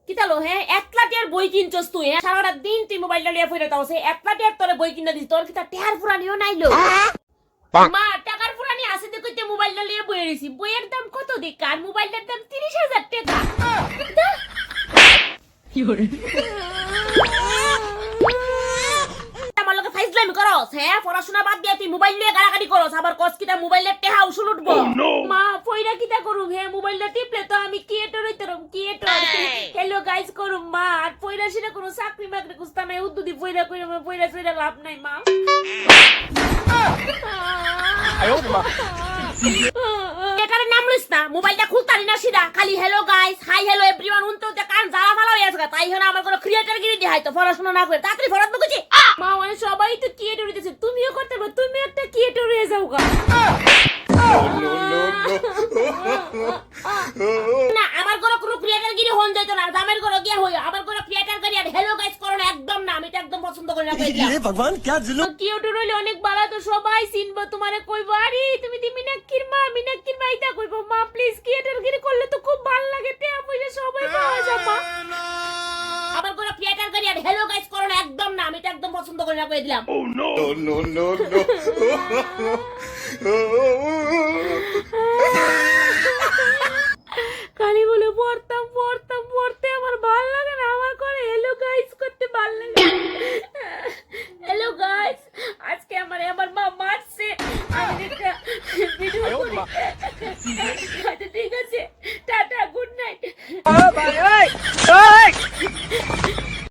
কিতালো হ্যাঁ একলাটিয়ার বই কিনছস তুই হ্যাঁ সারাটা দিন তুই মোবাইলটা নিয়ে ফিরে তাও সে একলাটিয়ার তোরে বই কিনা দিস তোর কিতা টেহার পুরানিও নাইলো মা টাকার পুরানি আছে দেখো তে মোবাইলটা নিয়ে বইয়ে রইছি বইয়ের দাম কত দেখ আর মোবাইলটার দাম 30,000 টাকা কি হরে আমার লগে ফাইজলামি করস হ্যাঁ পড়াশোনা বাদ দিয়া তুই মোবাইল নিয়ে গাড়াগাড়ি করস আবার কস কিটা মোবাইলের টেহা উসুল উঠবো মা পয়রা কিটা করুম হ্যাঁ মোবাইলটা টিপলে তো আমি ক্রিয়েটর হইতাম ক্রিয়েটর হ্যালো গাইস করুম মা আর পয়রা সেটা কোনো চাকরি বাকরি কুস্তা নাই উদ্দুদি পয়রা কইরা পয়রা লাভ নাই মা এটার নাম লইস না মোবাইলটা খুলতারি না সিধা খালি hello guys hi hello everyone উনতো তে কান জ্বালা ফালা হয়ে আছে তাই হলো আমার কোনো ক্রিয়েটর গিরি দেখাই তো পড়াশোনা না করে তাড়াতাড়ি ফরাত বকুছি মা মানে সবাই তো ক্রিয়েটর হইতেছে তুমিও করতে পারো তুমি একটা ক্রিয়েটর হয়ে যাও গা না আমার কোনো ক্রিয়েটর গিরি হন যাইতো না জামের কোনো গিয়া হই আমার কোনো ক্রিয়েটর গিরি আর হ্যালো গাইস করো না একদম না আমি এটা একদম পছন্দ করি না ये भगवान क्या जुल्म ক্রিয়েটর হইলে অনেক ভালো তো সবাই চিনবো তোমারে কইবো আরে তুমি দি মিনাক্কির মা ইতা কইবো মা প্লিজ ক্রিয়েটর গিরি করলে তো খুব ভালো লাগে টেয়া পয়সা সবাই পাওয়া যাবে আমার কোনো ক্রিয়েটর গিরি আর হ্যালো গাইস করো না একদম না আমি এটা একদম পছন্দ করি না কই দিলাম no no no no